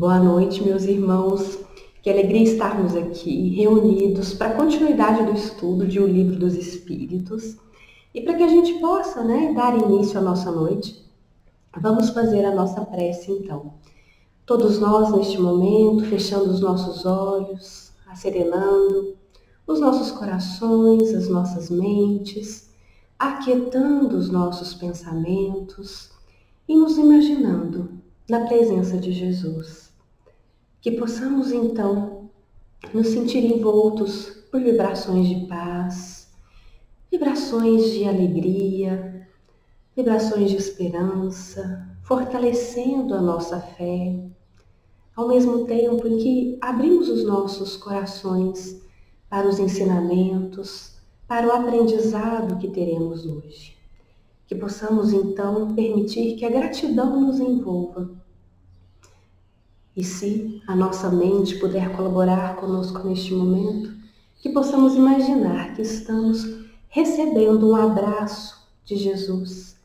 Boa noite, meus irmãos. Que alegria estarmos aqui reunidos para a continuidade do estudo de O Livro dos Espíritos. E para que a gente possa, dar início à nossa noite, vamos fazer a nossa prece então. Todos nós, neste momento, fechando os nossos olhos, serenando os nossos corações, as nossas mentes, aquietando os nossos pensamentos e nos imaginando na presença de Jesus. Que possamos então nos sentir envoltos por vibrações de paz, vibrações de alegria, vibrações de esperança, fortalecendo a nossa fé, ao mesmo tempo em que abrimos os nossos corações para os ensinamentos, para o aprendizado que teremos hoje. Que possamos então permitir que a gratidão nos envolva. E se a nossa mente puder colaborar conosco neste momento, que possamos imaginar que estamos recebendo um abraço de Jesus,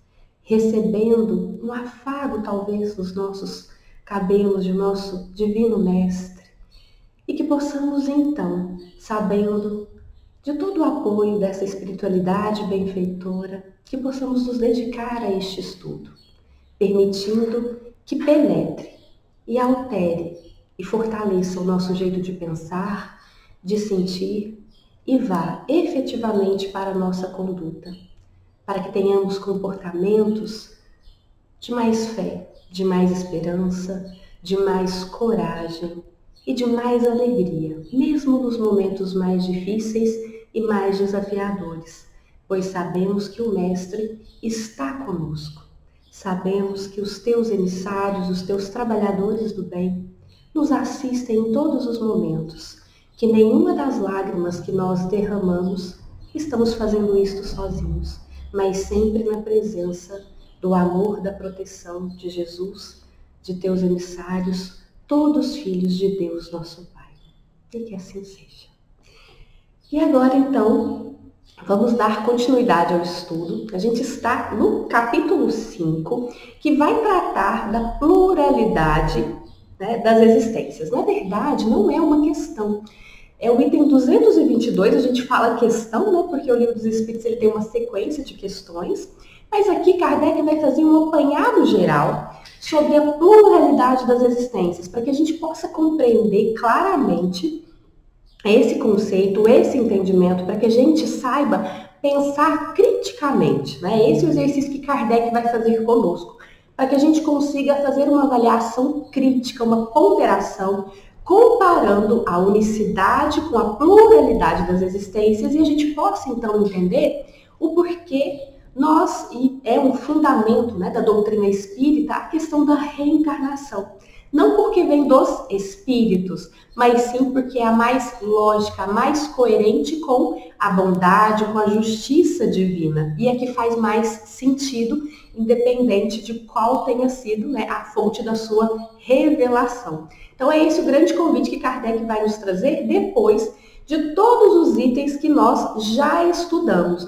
recebendo um afago talvez dos nossos cabelos, de nosso Divino Mestre, e que possamos então, sabendo de todo o apoio dessa espiritualidade benfeitora, que possamos nos dedicar a este estudo, permitindo que penetre e altere e fortaleça o nosso jeito de pensar, de sentir e vá efetivamente para a nossa conduta, para que tenhamos comportamentos de mais fé, de mais esperança, de mais coragem e de mais alegria, mesmo nos momentos mais difíceis e mais desafiadores, pois sabemos que o Mestre está conosco. Sabemos que os teus emissários, os teus trabalhadores do bem, nos assistem em todos os momentos, que nenhuma das lágrimas que nós derramamos estamos fazendo isto sozinhos, mas sempre na presença do amor, da proteção de Jesus, de teus emissários, todos filhos de Deus, nosso Pai. E que assim seja. E agora, então, vamos dar continuidade ao estudo. A gente está no capítulo 5, que vai tratar da pluralidade, das existências. Na verdade, não é uma questão. É o item 222, a gente fala questão, porque o Livro dos Espíritos ele tem uma sequência de questões. Mas aqui Kardec vai fazer um apanhado geral sobre a pluralidade das existências, para que a gente possa compreender claramente esse conceito, esse entendimento, para que a gente saiba pensar criticamente. Esse é o exercício que Kardec vai fazer conosco, para que a gente consiga fazer uma avaliação crítica, uma ponderação, comparando a unicidade com a pluralidade das existências e a gente possa então entender o porquê e é um fundamento da doutrina espírita a questão da reencarnação. Não porque vem dos espíritos, mas sim porque é a mais lógica, a mais coerente com a bondade, com a justiça divina. E é que faz mais sentido, independente de qual tenha sido a fonte da sua revelação. Então é esse o grande convite que Kardec vai nos trazer depois de todos os itens que nós já estudamos,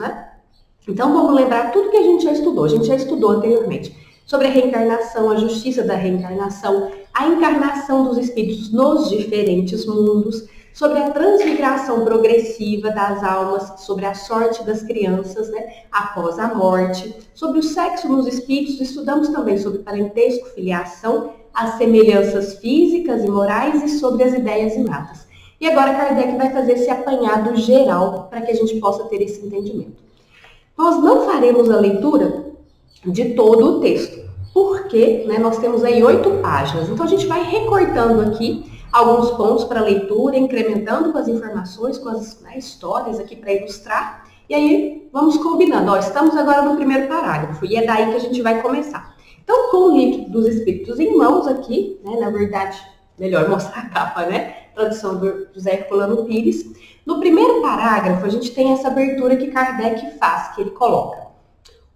Então vamos lembrar tudo que a gente já estudou. A gente já estudou anteriormente sobre a reencarnação, a justiça da reencarnação, a encarnação dos espíritos nos diferentes mundos, sobre a transmigração progressiva das almas, sobre a sorte das crianças após a morte, sobre o sexo nos espíritos, estudamos também sobre parentesco, filiação, as semelhanças físicas e morais e sobre as ideias inatas. E agora Kardec vai fazer esse apanhado geral para que a gente possa ter esse entendimento. Nós não faremos a leitura de todo o texto, porque nós temos aí 8 páginas. Então a gente vai recortando aqui alguns pontos para leitura, incrementando com as informações, com as histórias aqui para ilustrar. E aí vamos combinando. Estamos agora no primeiro parágrafo e é daí que a gente vai começar. Então, com o Livro dos Espíritos em mãos aqui, na verdade, melhor mostrar a capa, tradução do José Herculano Pires. No primeiro parágrafo, a gente tem essa abertura que Kardec faz, que ele coloca: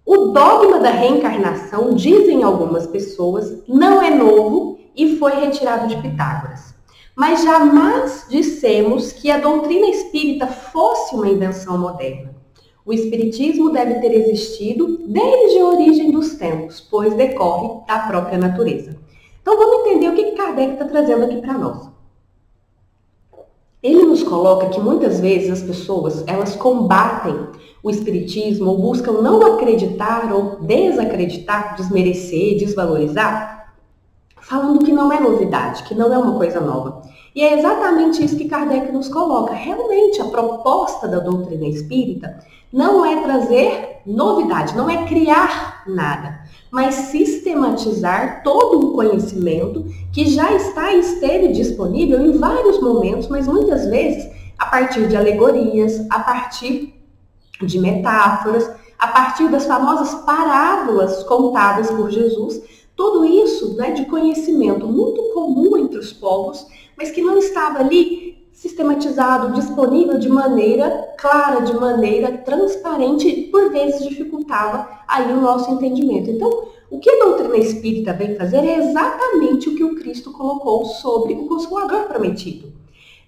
o dogma da reencarnação, dizem algumas pessoas, não é novo e foi retirado de Pitágoras. Mas jamais dissemos que a doutrina espírita fosse uma invenção moderna. O espiritismo deve ter existido desde a origem dos tempos, pois decorre da própria natureza. Então vamos entender o que Kardec está trazendo aqui para nós. Ele nos coloca que muitas vezes as pessoas, elas combatem o espiritismo ou buscam não acreditar ou desacreditar, desmerecer, desvalorizar, falando que não é novidade, que não é uma coisa nova. E é exatamente isso que Kardec nos coloca. Realmente, a proposta da doutrina espírita não é trazer novidade, não é criar nada, mas sistematizar todo um conhecimento que já está e esteve disponível em vários momentos, mas muitas vezes a partir de alegorias, a partir de metáforas, a partir das famosas parábolas contadas por Jesus. Tudo isso, né, de conhecimento muito comum entre os povos, mas que não estava ali sistematizado, disponível de maneira clara, de maneira transparente e por vezes dificultava aí o nosso entendimento. Então, o que a doutrina espírita vem fazer é exatamente o que o Cristo colocou sobre o Consolador prometido.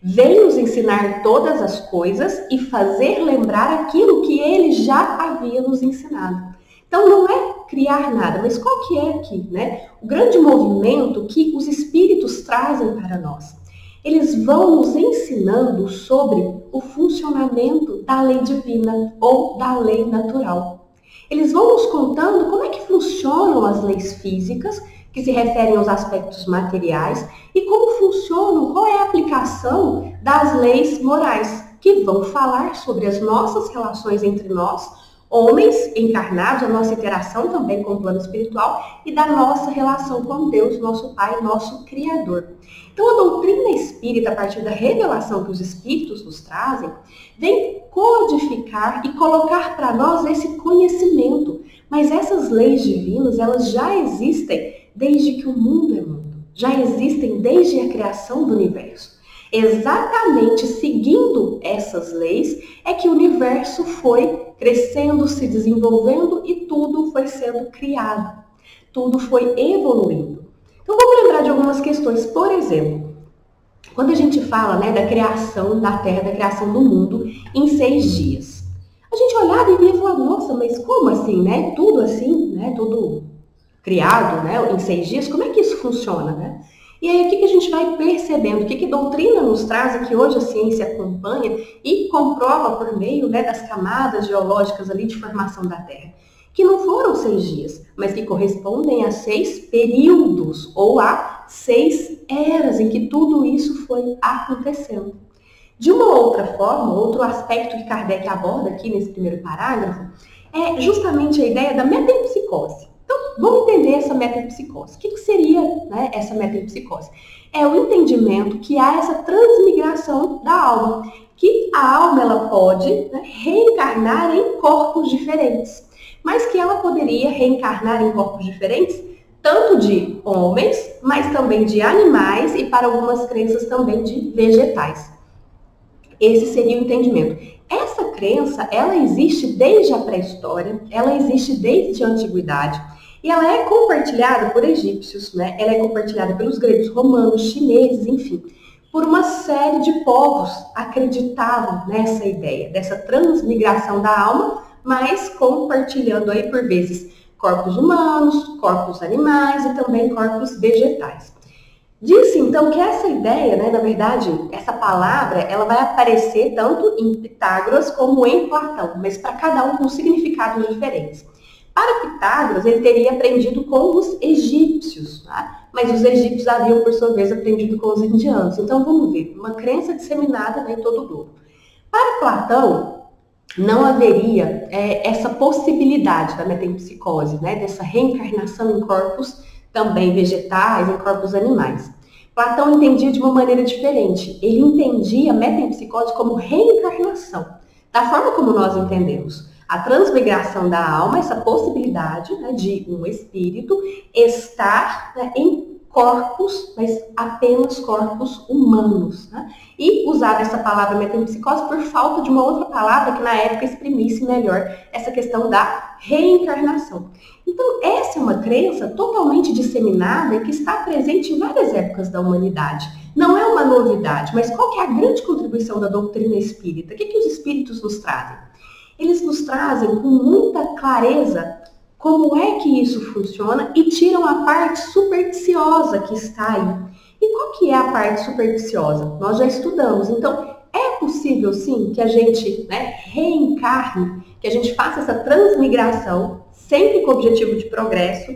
Vem nos ensinar todas as coisas e fazer lembrar aquilo que ele já havia nos ensinado. Então, não é criar nada, mas qual que é aqui, né? O grande movimento que os espíritos trazem para nós. Eles vão nos ensinando sobre o funcionamento da lei divina ou da lei natural. Eles vão nos contando como é que funcionam as leis físicas, que se referem aos aspectos materiais, e como funcionam, qual é a aplicação das leis morais, que vão falar sobre as nossas relações entre nós, homens encarnados, a nossa interação também com o plano espiritual e da nossa relação com Deus, nosso Pai, nosso Criador. Então, a doutrina espírita, a partir da revelação que os espíritos nos trazem, vem codificar e colocar para nós esse conhecimento. Mas essas leis divinas, elas já existem desde que o mundo é mundo. Já existem desde a criação do universo. Exatamente seguindo essas leis é que o universo foi crescendo, se desenvolvendo e tudo foi sendo criado. Tudo foi evoluindo. Então vamos lembrar de algumas questões. Por exemplo, quando a gente fala, né, da criação da Terra, da criação do mundo em 6 dias. A gente olhava e via e falava, nossa, mas como assim, né? Tudo assim, né? Tudo criado, né, em 6 dias, como é que isso funciona, né? E aí, o que a gente vai percebendo? O que a doutrina nos traz e que hoje a ciência acompanha e comprova por meio, né, das camadas geológicas ali de formação da Terra? Que não foram 6 dias, mas que correspondem a 6 períodos ou a 6 eras em que tudo isso foi acontecendo. De uma outra forma, outro aspecto que Kardec aborda aqui nesse primeiro parágrafo é justamente a ideia da metempsicose. Então, vamos entender essa metempsicose. O que seria, né, essa metempsicose? É o entendimento que há essa transmigração da alma, que a alma ela pode, né, reencarnar em corpos diferentes, mas que ela poderia reencarnar em corpos diferentes, tanto de homens, mas também de animais e, para algumas crenças, também de vegetais. Esse seria o entendimento. Essa crença, ela existe desde a pré-história, ela existe desde a antiguidade, e ela é compartilhada por egípcios, né? Ela é compartilhada pelos gregos, romanos, chineses, enfim. Por uma série de povos acreditavam nessa ideia, dessa transmigração da alma, mas compartilhando aí por vezes corpos humanos, corpos animais e também corpos vegetais. Diz-se então que essa ideia, né, na verdade, essa palavra, ela vai aparecer tanto em Pitágoras como em Platão, mas para cada um com significados diferentes. Para Pitágoras, ele teria aprendido com os egípcios, tá? Mas os egípcios haviam, por sua vez, aprendido com os indianos. Então, vamos ver, uma crença disseminada, né, em todo o globo. Para Platão, não haveria essa possibilidade da metempsicose, né, dessa reencarnação em corpos também vegetais, em corpos animais. Platão entendia de uma maneira diferente. Ele entendia a metempsicose como reencarnação, da forma como nós entendemos. A transmigração da alma, essa possibilidade, né, de um espírito estar, né, em corpos, mas apenas corpos humanos. Né? E usava essa palavra metempsicose por falta de uma outra palavra que na época exprimisse melhor essa questão da reencarnação. Então, essa é uma crença totalmente disseminada e que está presente em várias épocas da humanidade. Não é uma novidade, mas qual que é a grande contribuição da doutrina espírita? O que os espíritos nos trazem? Eles nos trazem com muita clareza como é que isso funciona e tiram a parte supersticiosa que está aí. E qual que é a parte supersticiosa? Nós já estudamos. Então, é possível sim que a gente, né, reencarne, que a gente faça essa transmigração, sempre com o objetivo de progresso,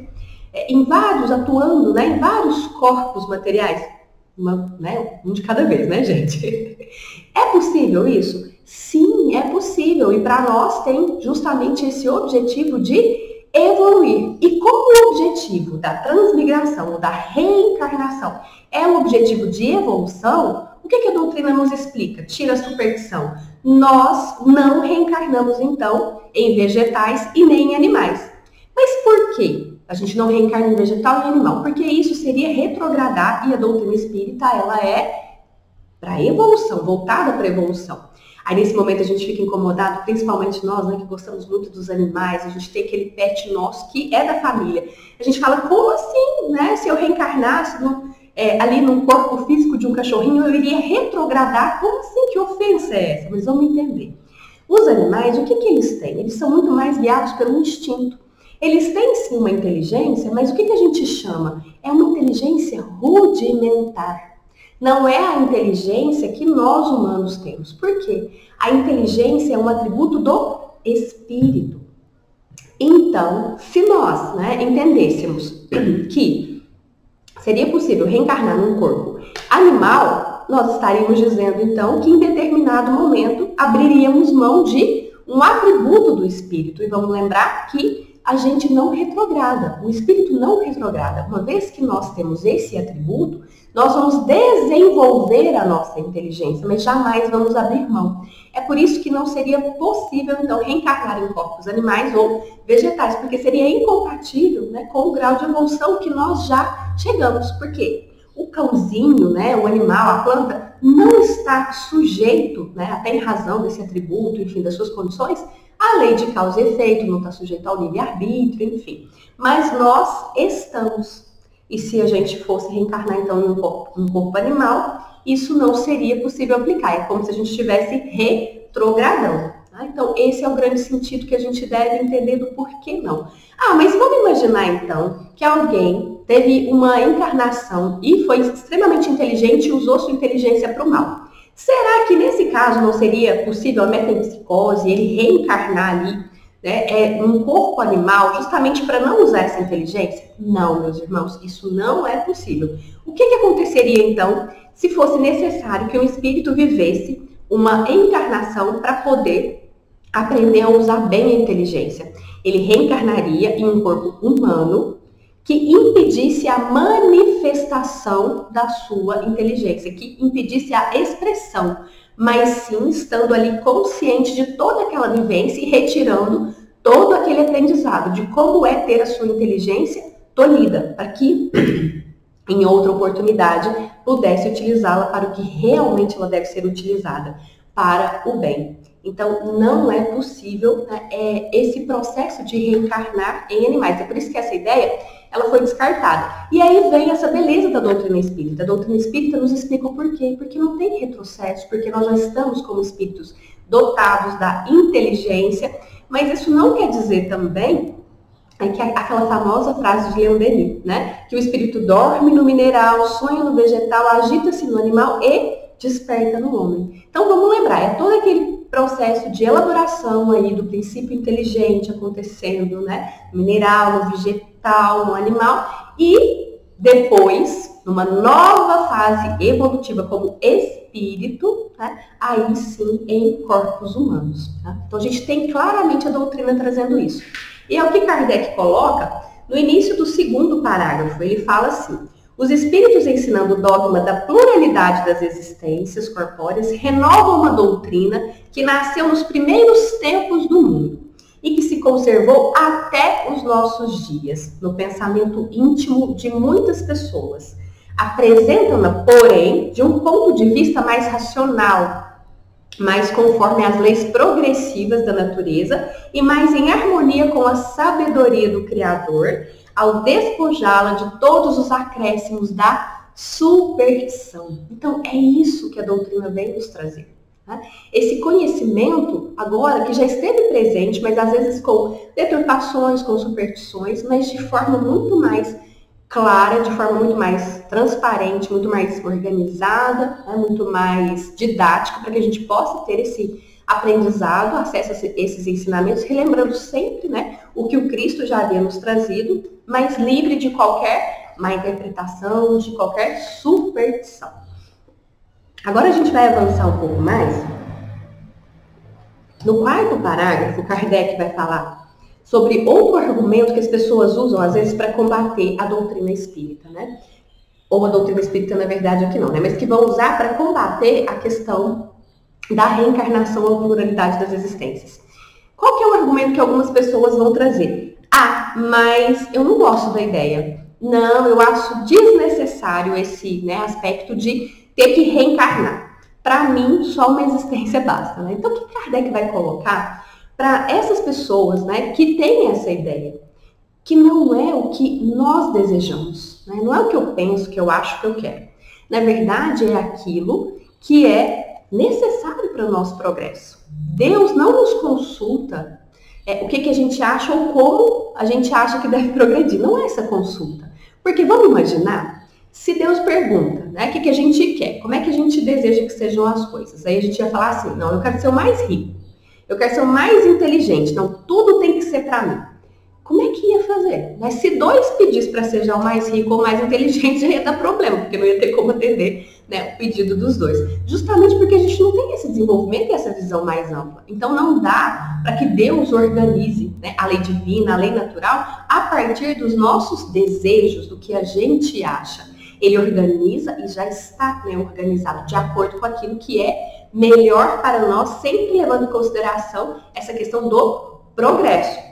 em vários, atuando, né, em vários corpos materiais. Um de cada vez, né, gente? É possível isso? Sim, é possível. E para nós tem justamente esse objetivo de evoluir. E como o objetivo da transmigração ou da reencarnação é um objetivo de evolução, o que a doutrina nos explica? Tira a superstição. Nós não reencarnamos, então, em vegetais e nem em animais. Mas por quê? A gente não reencarna em vegetal e animal, porque isso seria retrogradar, e a doutrina espírita, ela é para evolução, voltada para evolução. Aí nesse momento a gente fica incomodado, principalmente nós, né, que gostamos muito dos animais, a gente tem aquele pet nosso que é da família. A gente fala, como assim, né? Se eu reencarnasse ali num corpo físico de um cachorrinho, eu iria retrogradar? Como assim? Que ofensa é essa? Mas vamos entender. Os animais, o que eles têm? Eles são muito mais guiados pelo instinto. Eles têm sim uma inteligência, mas o que a gente chama? É uma inteligência rudimentar. Não é a inteligência que nós humanos temos. Por quê? A inteligência é um atributo do espírito. Então, se nós, né, entendêssemos que seria possível reencarnar num corpo animal, nós estaríamos dizendo, então, que em determinado momento abriríamos mão de um atributo do espírito. E vamos lembrar que a gente não retrograda, o espírito não retrograda. Uma vez que nós temos esse atributo, nós vamos desenvolver a nossa inteligência, mas jamais vamos abrir mão. É por isso que não seria possível, então, reencarnar em corpos animais ou vegetais, porque seria incompatível, né, com o grau de evolução que nós já chegamos. Por quê? O cãozinho, né, o animal, a planta, não está sujeito, né, até em razão desse atributo, enfim, das suas condições, à lei de causa e efeito, não está sujeito ao livre-arbítrio, enfim. Mas nós estamos. E se a gente fosse reencarnar, então, em um corpo animal, isso não seria possível aplicar. É como se a gente estivesse retrogradando. Tá? Então, esse é o grande sentido que a gente deve entender do porquê não. Mas vamos imaginar, então, que alguém teve uma encarnação e foi extremamente inteligente e usou sua inteligência para o mal. Será que nesse caso não seria possível a metempsicose, ele reencarnar ali, né, num corpo animal, justamente para não usar essa inteligência? Não, meus irmãos, isso não é possível. O que aconteceria então se fosse necessário que o espírito vivesse uma encarnação para poder aprender a usar bem a inteligência? Ele reencarnaria em um corpo humano que impedisse a manifestação da sua inteligência, que impedisse a expressão, mas sim estando ali consciente de toda aquela vivência e retirando todo aquele aprendizado de como é ter a sua inteligência tolhida, para que em outra oportunidade pudesse utilizá-la para o que realmente ela deve ser utilizada, para o bem. Então, não é possível, né, esse processo de reencarnar em animais. É por isso que essa ideia ela foi descartada. E aí vem essa beleza da doutrina espírita. A doutrina espírita nos explica o porquê. Porque não tem retrocesso, porque nós já estamos como espíritos dotados da inteligência. Mas isso não quer dizer também que aquela famosa frase de Leon Denis, né? Que o espírito dorme no mineral, sonha no vegetal, agita-se no animal e desperta no homem. Então vamos lembrar, é todo aquele processo de elaboração aí do princípio inteligente acontecendo, né? No mineral, no vegetal, no animal, e depois, numa nova fase evolutiva como espírito, né? Aí sim em corpos humanos. Tá? Então a gente tem claramente a doutrina trazendo isso. E é o que Kardec coloca no início do segundo parágrafo. Ele fala assim: os espíritos, ensinando o dogma da pluralidade das existências corpóreas, renovam uma doutrina que nasceu nos primeiros tempos do mundo e que se conservou até os nossos dias, no pensamento íntimo de muitas pessoas. Apresentam-na, porém, de um ponto de vista mais racional, mais conforme às leis progressivas da natureza e mais em harmonia com a sabedoria do Criador, ao despojá-la de todos os acréscimos da superstição. Então, é isso que a doutrina vem nos trazer. Tá? Esse conhecimento, agora, que já esteve presente, mas às vezes com deturpações, com superstições, mas de forma muito mais clara, de forma muito mais transparente, muito mais organizada, né, muito mais didática, para que a gente possa ter esse aprendizado, acesso a esses ensinamentos, relembrando sempre, né, o que o Cristo já havia nos trazido, mas livre de qualquer má interpretação, de qualquer superstição. Agora a gente vai avançar um pouco mais. No quarto parágrafo, Kardec vai falar sobre outro argumento que as pessoas usam, às vezes, para combater a doutrina espírita, né? Ou a doutrina espírita, na verdade, aqui não, né? Mas que vão usar para combater a questão da reencarnação ou pluralidade das existências. Qual que é o argumento que algumas pessoas vão trazer? Ah, mas eu não gosto da ideia. Não, eu acho desnecessário esse, né, aspecto de ter que reencarnar. Para mim, só uma existência basta, né? Então, o que Kardec vai colocar para essas pessoas, né, que têm essa ideia? Que não é o que nós desejamos, né? Não é o que eu penso, que eu acho, que eu quero. Na verdade, é aquilo que é necessário para o nosso progresso. Deus não nos consulta o que a gente acha ou como a gente acha que deve progredir. Não é essa consulta. Porque vamos imaginar, se Deus pergunta, né, o que a gente quer, como é que a gente deseja que sejam as coisas? Aí a gente ia falar assim, não, eu quero ser o mais rico, eu quero ser o mais inteligente, não, tudo tem que ser para mim. Como é que ia fazer? Mas se dois pedissem para ser já o mais rico ou o mais inteligente, já ia dar problema, porque não ia ter como atender, né, o pedido dos dois. Justamente porque a gente não tem esse desenvolvimento e essa visão mais ampla. Então não dá para que Deus organize, né, a lei divina, a lei natural, a partir dos nossos desejos, do que a gente acha. Ele organiza e já está, né, organizado de acordo com aquilo que é melhor para nós, sempre levando em consideração essa questão do progresso.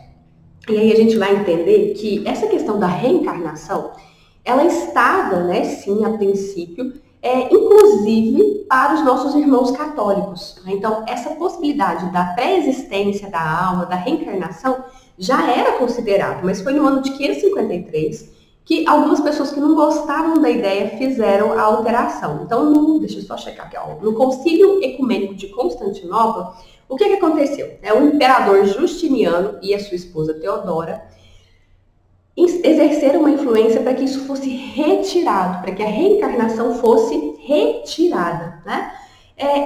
E aí a gente vai entender que essa questão da reencarnação, ela estava, né, sim, a princípio, inclusive para os nossos irmãos católicos. Então, essa possibilidade da pré-existência da alma, da reencarnação, já era considerado, mas foi no ano de 553 que algumas pessoas que não gostavam da ideia fizeram a alteração. Então, deixa eu só checar aqui, ó, no Concílio Ecumênico de Constantinopla, o que aconteceu? O imperador Justiniano e a sua esposa Teodora exerceram uma influência para que isso fosse retirado, para que a reencarnação fosse retirada, né?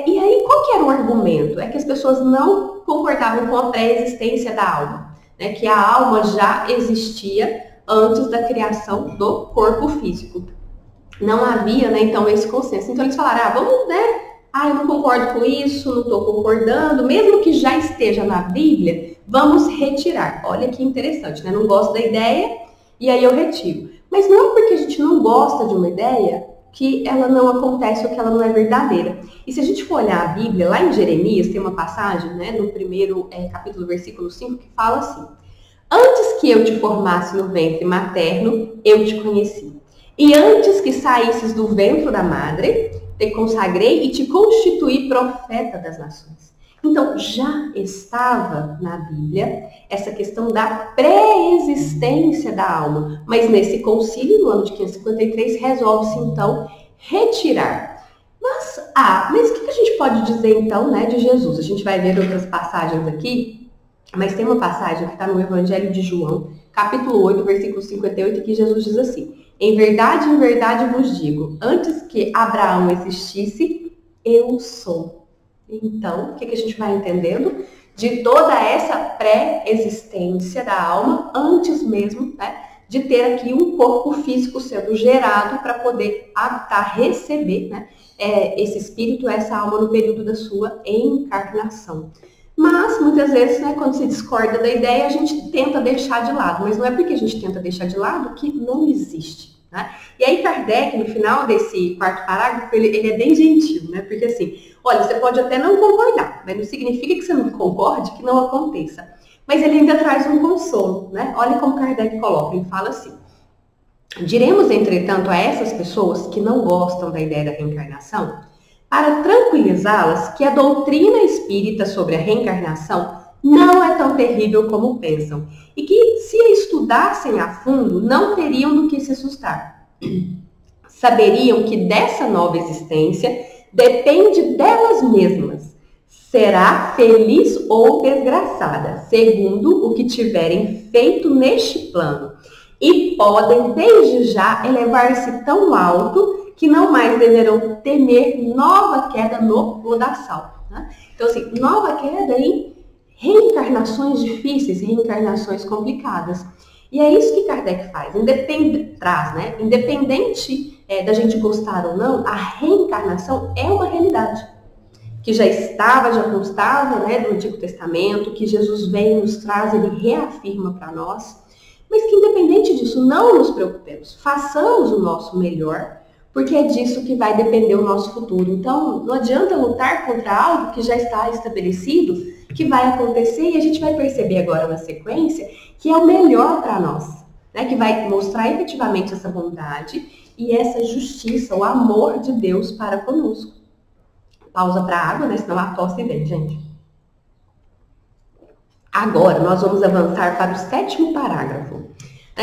E aí, qual que era o argumento? É que as pessoas não concordavam com a pré-existência da alma, né? Que a alma já existia antes da criação do corpo físico. Não havia, né, então, esse consenso. Então, eles falaram, vamos, né? Eu não concordo com isso, não estou concordando, mesmo que já esteja na Bíblia, vamos retirar. Olha que interessante, né? Não gosto da ideia e aí eu retiro. Mas não é porque a gente não gosta de uma ideia que ela não acontece ou que ela não é verdadeira. E se a gente for olhar a Bíblia, lá em Jeremias tem uma passagem, né, no primeiro capítulo, versículo 5, que fala assim: antes que eu te formasse no ventre materno, eu te conheci. E antes que saísses do ventre da madre, te consagrei e te constituí profeta das nações. Então, já estava na Bíblia essa questão da pré-existência da alma. Mas nesse concílio, no ano de 553, resolve-se, então, retirar. Mas o que a gente pode dizer, então, né, de Jesus? A gente vai ver outras passagens aqui, mas tem uma passagem que está no Evangelho de João, capítulo 8, versículo 58, que Jesus diz assim: em verdade vos digo, antes que Abraão existisse, eu sou. Então, o que a gente vai entendendo? De toda essa pré-existência da alma, antes mesmo, né, de ter aqui um corpo físico sendo gerado para poder habitar, receber, né, esse espírito, essa alma no período da sua encarnação. Mas, muitas vezes, né, quando se discorda da ideia, a gente tenta deixar de lado. Mas não é porque a gente tenta deixar de lado que não existe, né? E aí Kardec, no final desse quarto parágrafo, ele é bem gentil, né? Porque assim, olha, você pode até não concordar, mas não significa que você não concorde, que não aconteça. Mas ele ainda traz um consolo, né? Olha como Kardec coloca, ele fala assim: diremos, entretanto, a essas pessoas que não gostam da ideia da reencarnação, para tranquilizá-las, que a doutrina espírita sobre a reencarnação não é tão terrível como pensam, e que, se a estudassem a fundo, não teriam do que se assustar. Saberiam que dessa nova existência depende delas mesmas. Será feliz ou desgraçada, segundo o que tiverem feito neste plano. e podem, desde já, elevar-se tão alto que não mais deverão temer nova queda no lodaçal. Né? Então, assim, nova queda em reencarnações difíceis, reencarnações complicadas. E é isso que Kardec faz, traz, né? Independente da gente gostar ou não, a reencarnação é uma realidade que já constava, né, do Antigo Testamento, que Jesus vem e nos traz, ele reafirma para nós, mas que independente disso, não nos preocupemos, façamos o nosso melhor, porque é disso que vai depender o nosso futuro. Então, não adianta lutar contra algo que já está estabelecido, que vai acontecer, e a gente vai perceber agora na sequência que é o melhor para nós, né, que vai mostrar efetivamente essa bondade e essa justiça, o amor de Deus para conosco. Pausa para a água, né? Senão a tosse vem, gente. Agora, nós vamos avançar para o 7º parágrafo.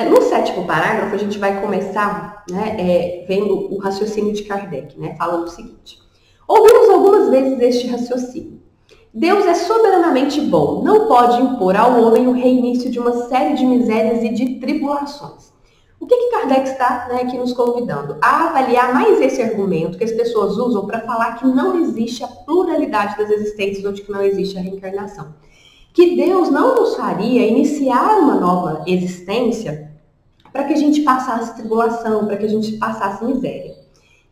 No 7º parágrafo, a gente vai começar, né, vendo o raciocínio de Kardec, né, falando o seguinte. Ouvimos algumas vezes este raciocínio. Deus é soberanamente bom, não pode impor ao homem o reinício de uma série de misérias e de tribulações. O que Kardec está, né, aqui nos convidando? A avaliar mais esse argumento que as pessoas usam para falar que não existe a pluralidade das existências ou de que não existe a reencarnação. Que Deus não nos faria iniciar uma nova existência para que a gente passasse tribulação, para que a gente passasse miséria.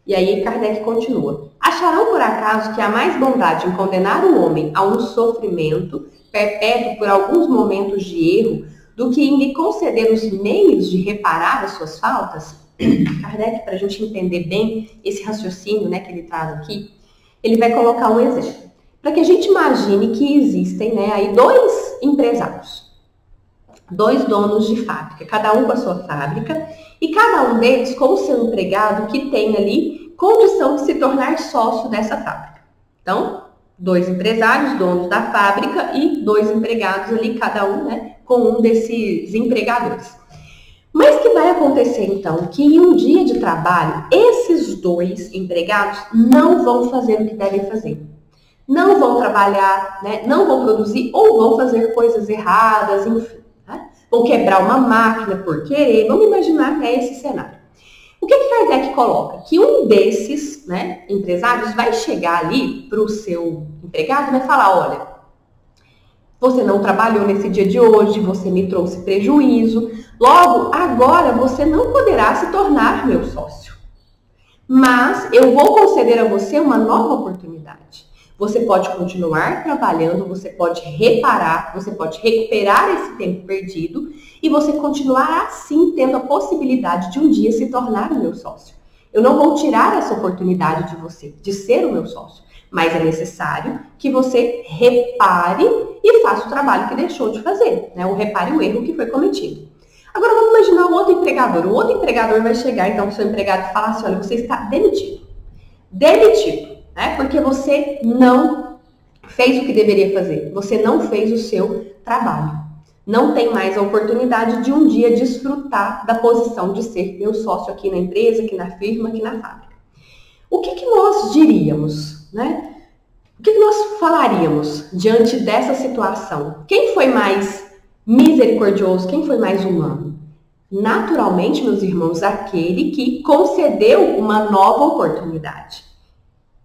E aí Kardec continua. Acharão por acaso que há mais bondade em condenar o homem a um sofrimento perpétuo por alguns momentos de erro do que em lhe conceder os meios de reparar as suas faltas? Kardec, para a gente entender bem esse raciocínio, né, que ele traz aqui, ele vai colocar um exemplo. Para que a gente imagine que existem, né, aí 2 empresários, 2 donos de fábrica, cada um com a sua fábrica, e cada um deles com o seu empregado que tem ali condição de se tornar sócio dessa fábrica. Então, 2 empresários, donos da fábrica, e 2 empregados ali, cada um, né, com um desses empregadores. Mas que vai acontecer então? Que em um dia de trabalho, esses 2 empregados não vão fazer o que devem fazer. Não vão trabalhar, né, não vão produzir ou vão fazer coisas erradas, enfim. Né? Vão quebrar uma máquina por querer. Vamos imaginar, né, esse cenário. O que Kardec coloca? Que um desses, né, empresários vai chegar ali para o seu empregado e vai falar, olha, você não trabalhou nesse dia de hoje, você me trouxe prejuízo, logo, agora você não poderá se tornar meu sócio. Mas eu vou conceder a você uma nova oportunidade. Você pode continuar trabalhando, você pode reparar, você pode recuperar esse tempo perdido e você continuar assim tendo a possibilidade de um dia se tornar o meu sócio. Eu não vou tirar essa oportunidade de você, de ser o meu sócio, mas é necessário que você repare e faça o trabalho que deixou de fazer, né? Ou repare o erro que foi cometido. Agora vamos imaginar o outro empregador. O outro empregador vai chegar então para o seu empregado e falar assim, olha, você está demitido. Demitido. Porque você não fez o que deveria fazer, você não fez o seu trabalho. Não tem mais a oportunidade de um dia desfrutar da posição de ser meu sócio aqui na empresa, aqui na firma, aqui na fábrica. O que nós diríamos, né? O que nós falaríamos diante dessa situação? Quem foi mais misericordioso, quem foi mais humano? Naturalmente, meus irmãos, aquele que concedeu uma nova oportunidade.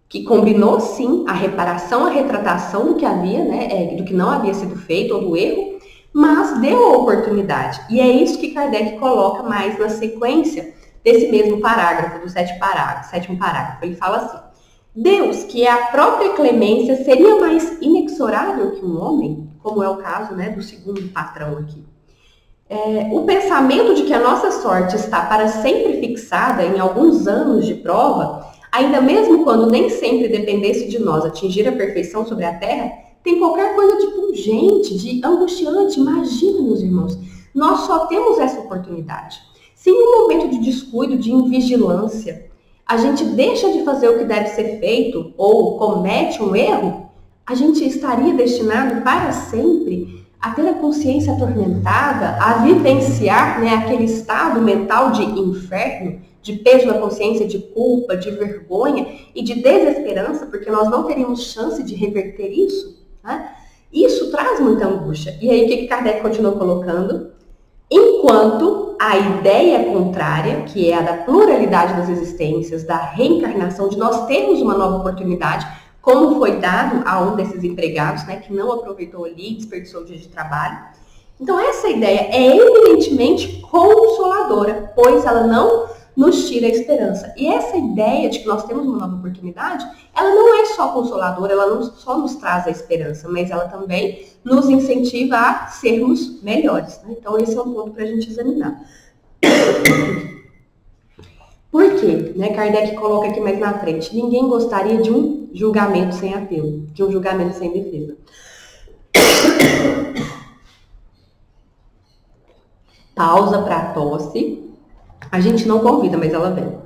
Que combinou, sim, a reparação, a retratação do que havia, né, do que não havia sido feito ou do erro, mas deu a oportunidade. E é isso que Kardec coloca mais na sequência desse mesmo parágrafo, do 7º parágrafo. Ele fala assim, Deus, que é a própria clemência, seria mais inexorável que um homem, como é o caso, né, do segundo patrão aqui. O pensamento de que a nossa sorte está para sempre fixada em alguns anos de prova, ainda mesmo quando nem sempre dependesse de nós atingir a perfeição sobre a terra, tem qualquer coisa de pungente, de angustiante. Imagina, meus irmãos, nós só temos essa oportunidade. Se em um momento de descuido, de invigilância, a gente deixa de fazer o que deve ser feito ou comete um erro, a gente estaria destinado para sempre a ter a consciência atormentada, a vivenciar, né, aquele estado mental de inferno, de peso na consciência, de culpa, de vergonha e de desesperança, porque nós não teríamos chance de reverter isso. Né? Isso traz muita angústia. E aí o que Kardec continua colocando? Enquanto a ideia contrária, que é a da pluralidade das existências, da reencarnação, de nós termos uma nova oportunidade, como foi dado a um desses empregados, né, que não aproveitou ali, desperdiçou o dia de trabalho. Então essa ideia é eminentemente consoladora, pois ela não nos tira a esperança. E essa ideia de que nós temos uma nova oportunidade, ela não é só consoladora, ela não só nos traz a esperança, mas ela também nos incentiva a sermos melhores, né? Então esse é um ponto para a gente examinar. Por quê? Né, Kardec coloca aqui mais na frente, ninguém gostaria de um julgamento sem apelo, de um julgamento sem defesa. Pausa para tosse. A gente não convida, mas ela vem.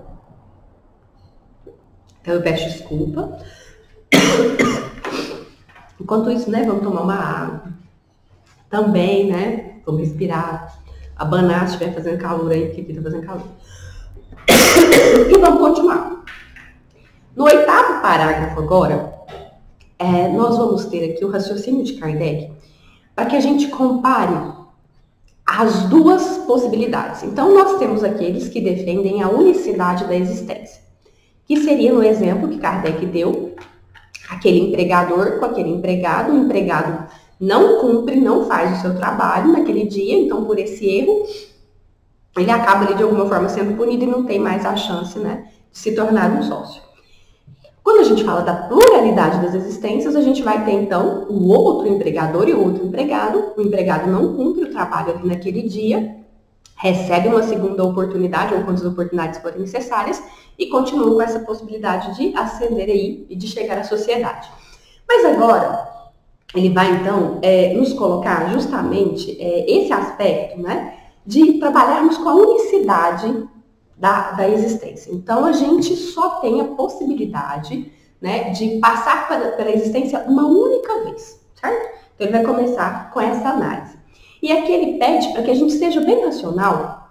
Então eu peço desculpa. Enquanto isso, né, vamos tomar uma água. Também, né, vamos respirar. Abanar se estiver fazendo calor aí, porque aqui tá fazendo calor. E vamos continuar. No 8º parágrafo agora, nós vamos ter aqui o raciocínio de Kardec para que a gente compare as duas possibilidades. Então, nós temos aqueles que defendem a unicidade da existência, que seria no exemplo que Kardec deu, aquele empregador com aquele empregado, o empregado não cumpre, não faz o seu trabalho naquele dia, então por esse erro, ele acaba ali de alguma forma sendo punido e não tem mais a chance, né, de se tornar um sócio. Quando a gente fala da pluralidade das existências, a gente vai ter, então, o outro empregador e o outro empregado. O empregado não cumpre o trabalho ali naquele dia, recebe uma segunda oportunidade, ou quantas oportunidades forem necessárias, e continua com essa possibilidade de ascender aí e de chegar à sociedade. Mas agora, ele vai, então, nos colocar justamente esse aspecto, né, de trabalharmos com a unicidade da existência. Então, a gente só tem a possibilidade, né, de passar pela existência uma única vez, certo? Então, ele vai começar com essa análise. E aqui ele pede para que a gente seja bem racional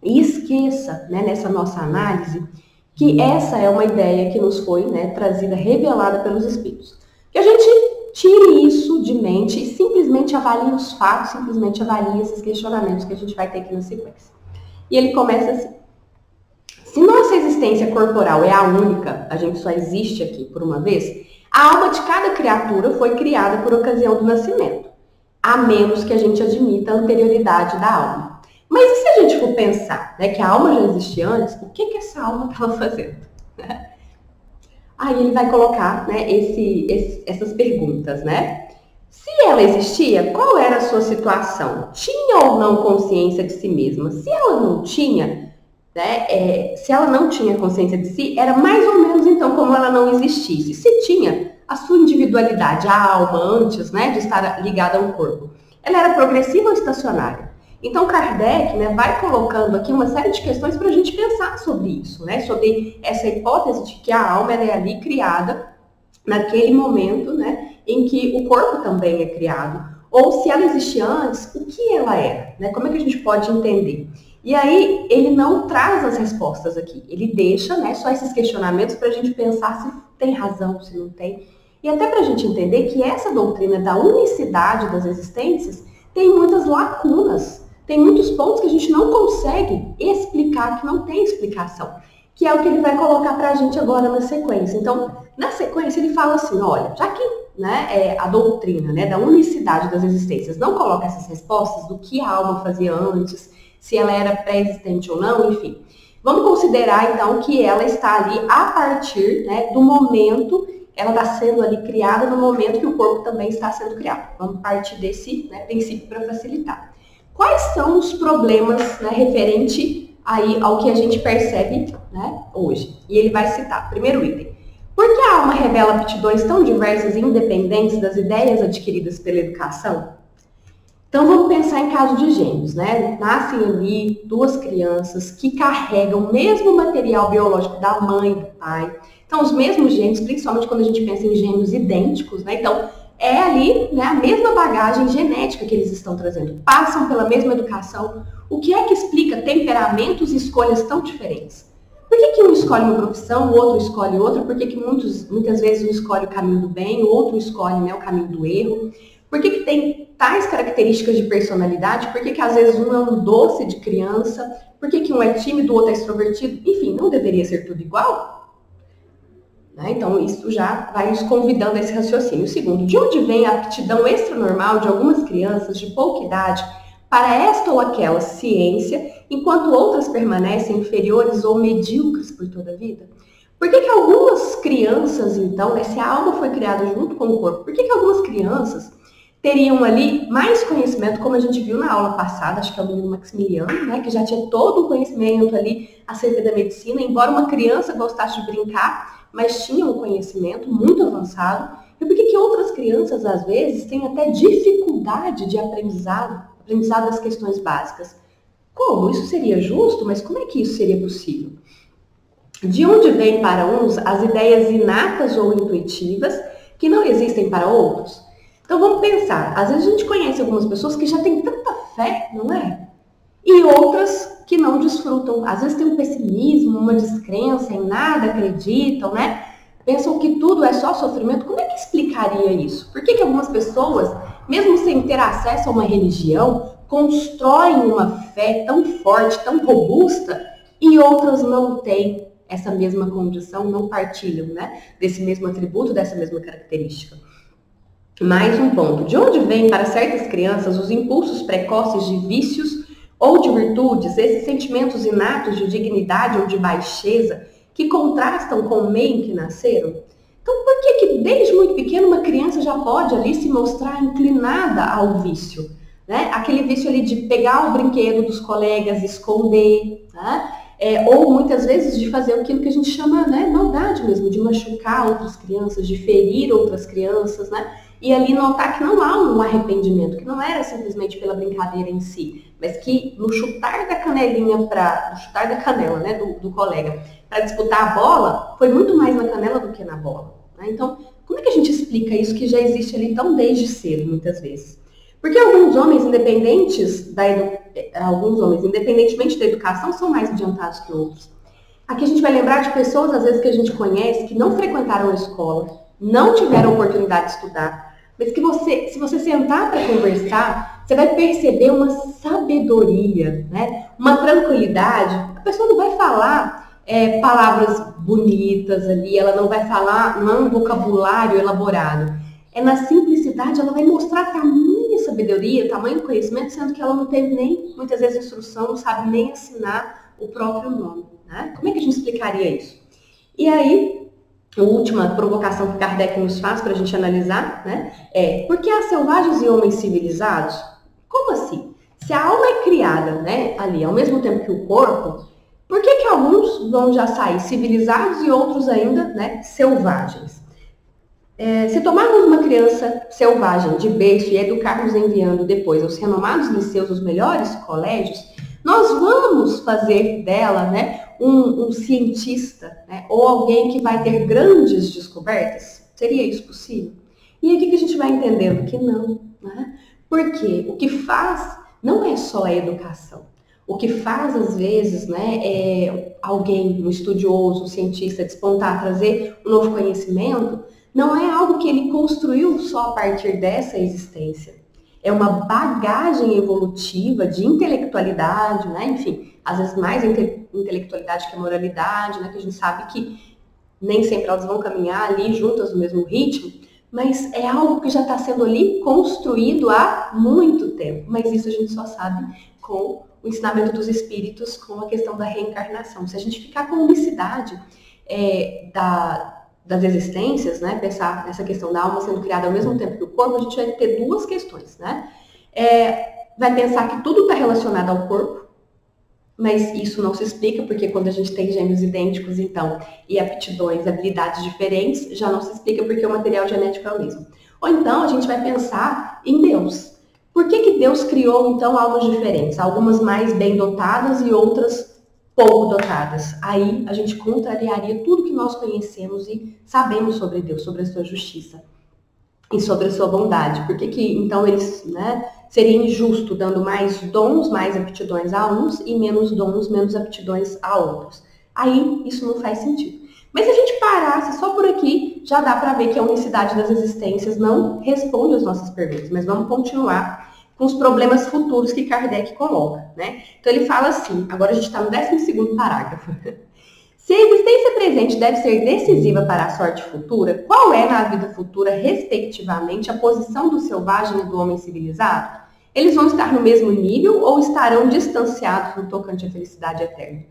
e esqueça, né, nessa nossa análise, que essa é uma ideia que nos foi, né, trazida, revelada pelos Espíritos. Que a gente tire isso de mente e simplesmente avalie os fatos, simplesmente avalie esses questionamentos que a gente vai ter aqui na sequência. E ele começa assim. Se nossa existência corporal é a única, a gente só existe aqui por uma vez, a alma de cada criatura foi criada por ocasião do nascimento, a menos que a gente admita a anterioridade da alma. Mas e se a gente for pensar, né, que a alma já existia antes, o que essa alma estava fazendo? Aí ele vai colocar, né, essas perguntas, né? Se ela existia, qual era a sua situação? Tinha ou não consciência de si mesma? Se ela não tinha, né, se ela não tinha consciência de si, era mais ou menos então como ela não existisse. Se tinha a sua individualidade, a alma antes, né, de estar ligada ao corpo, ela era progressiva ou estacionária? Então Kardec, né, vai colocando aqui uma série de questões para a gente pensar sobre isso, né, sobre essa hipótese de que a alma ela é ali criada naquele momento, né, em que o corpo também é criado. Ou se ela existia antes, o que ela era? Né? Como é que a gente pode entender? E aí, ele não traz as respostas aqui. Ele deixa, né, só esses questionamentos para a gente pensar se tem razão, se não tem. E até para a gente entender que essa doutrina da unicidade das existências tem muitas lacunas. Tem muitos pontos que a gente não consegue explicar, que não tem explicação. Que é o que ele vai colocar para a gente agora na sequência. Então, na sequência, ele fala assim, olha, já que, né, a doutrina, né, da unicidade das existências não coloca essas respostas do que a alma fazia antes, se ela era pré-existente ou não, enfim. Vamos considerar, então, que ela está ali a partir, né, do momento, ela está sendo ali criada no momento que o corpo também está sendo criado. Vamos partir desse, né, princípio para facilitar. Quais são os problemas, né, referente aí ao que a gente percebe, né, hoje? E ele vai citar, primeiro item. Por que a alma revela aptidões tão diversas e independentes das ideias adquiridas pela educação? Então, vamos pensar em caso de gêmeos, né? Nascem ali duas crianças que carregam o mesmo material biológico da mãe e do pai. Então, os mesmos genes, principalmente quando a gente pensa em gêmeos idênticos, né? Então, é ali, né, a mesma bagagem genética que eles estão trazendo. Passam pela mesma educação. O que é que explica temperamentos e escolhas tão diferentes? Por que um escolhe uma profissão, o outro escolhe outra? Por que muitas vezes um escolhe o caminho do bem, o outro escolhe, né, o caminho do erro? Por que tem tais características de personalidade? Por que às vezes um é um doce de criança? Por que um é tímido, o outro é extrovertido? Enfim, não deveria ser tudo igual? Né? Então, isso já vai nos convidando a esse raciocínio. Segundo, de onde vem a aptidão extranormal de algumas crianças de pouca idade para esta ou aquela ciência, enquanto outras permanecem inferiores ou medíocres por toda a vida? Por que algumas crianças, então, né, se a alma foi criada junto com o corpo, por que algumas crianças teriam ali mais conhecimento, como a gente viu na aula passada, acho que é o menino Maximiliano, né, que já tinha todo o conhecimento ali acerca da medicina, embora uma criança gostasse de brincar, mas tinha um conhecimento muito avançado. E por que outras crianças, às vezes, têm até dificuldade de aprendizado das questões básicas? Como? Isso seria justo? Mas como é que isso seria possível? De onde vêm para uns as ideias inatas ou intuitivas que não existem para outros? Então vamos pensar, às vezes a gente conhece algumas pessoas que já têm tanta fé, não é? E outras que não desfrutam. Às vezes tem um pessimismo, uma descrença, em nada acreditam, né? Pensam que tudo é só sofrimento. Como é que explicaria isso? Por que algumas pessoas, mesmo sem ter acesso a uma religião, constroem uma fé tão forte, tão robusta, e outras não têm essa mesma condição, não partilham, né, desse mesmo atributo, dessa mesma característica? Mais um ponto. De onde vêm para certas crianças os impulsos precoces de vícios ou de virtudes, esses sentimentos inatos de dignidade ou de baixeza que contrastam com o meio em que nasceram? Então, por que desde muito pequeno uma criança já pode ali se mostrar inclinada ao vício? Né? Aquele vício ali de pegar o brinquedo dos colegas, esconder, né? Ou muitas vezes de fazer aquilo que a gente chama, né, maldade mesmo, de machucar outras crianças, de ferir outras crianças, né? E ali notar que não há um arrependimento, que não era simplesmente pela brincadeira em si, mas que no chutar da canelinha no chutar da canela, né, do colega, para disputar a bola, foi muito mais na canela do que na bola. Né? Então, como é que a gente explica isso que já existe ali tão desde cedo, muitas vezes? Porque alguns homens, independentemente da educação, são mais adiantados que outros. Aqui a gente vai lembrar de pessoas, às vezes, que a gente conhece, que não frequentaram a escola, não tiveram oportunidade de estudar, mas que se você sentar para conversar, você vai perceber uma sabedoria, né? Uma tranquilidade. A pessoa não vai falar palavras bonitas ali, ela não vai falar, não é um vocabulário elaborado. Na simplicidade, ela vai mostrar tamanha sabedoria, tamanho conhecimento, sendo que ela não teve nem, muitas vezes, instrução, não sabe nem assinar o próprio nome. Né? Como é que a gente explicaria isso? E aí, a última provocação que Kardec nos faz para a gente analisar, né, por que há selvagens e homens civilizados? Como assim? Se a alma é criada, né, ali ao mesmo tempo que o corpo, por que alguns vão já sair civilizados e outros ainda, né, selvagens? Se tomarmos uma criança selvagem de berço e educarmos enviando depois aos renomados liceus, os melhores colégios, nós vamos fazer dela, né, um cientista, né, ou alguém que vai ter grandes descobertas? Seria isso possível? E aqui que a gente vai entendendo que não. Né? Porque o que faz não é só a educação. O que faz, às vezes, né, é alguém, um estudioso, um cientista, despontar, trazer um novo conhecimento, não é algo que ele construiu só a partir dessa existência. É uma bagagem evolutiva de intelectualidade, né? Enfim, às vezes mais intelectualidade que a moralidade, né? Que a gente sabe que nem sempre elas vão caminhar ali juntas no mesmo ritmo, mas é algo que já está sendo ali construído há muito tempo. Mas isso a gente só sabe com o ensinamento dos espíritos, com a questão da reencarnação. Se a gente ficar com unicidade das existências, né, pensar nessa questão da alma sendo criada ao mesmo tempo que o corpo, a gente vai ter duas questões, né? Vai pensar que tudo está relacionado ao corpo, mas isso não se explica, porque quando a gente tem gêmeos idênticos, então, e aptidões, habilidades diferentes, já não se explica porque o material genético é o mesmo. Ou então a gente vai pensar em Deus. Por que Deus criou, então, almas diferentes? Algumas mais bem dotadas e outras pouco dotadas. Aí a gente contrariaria tudo que nós conhecemos e sabemos sobre Deus, sobre a sua justiça e sobre a sua bondade. Por que então eles, né, seria injusto dando mais dons, mais aptidões a uns e menos dons, menos aptidões a outros? Aí isso não faz sentido. Mas se a gente parasse só por aqui, já dá para ver que a unicidade das existências não responde às nossas perguntas. Mas vamos continuar com os problemas futuros que Kardec coloca, né? Então ele fala assim, agora a gente está no 12º parágrafo. Se a existência presente deve ser decisiva para a sorte futura, qual é na vida futura, respectivamente, a posição do selvagem e do homem civilizado? Eles vão estar no mesmo nível ou estarão distanciados no tocante à felicidade eterna?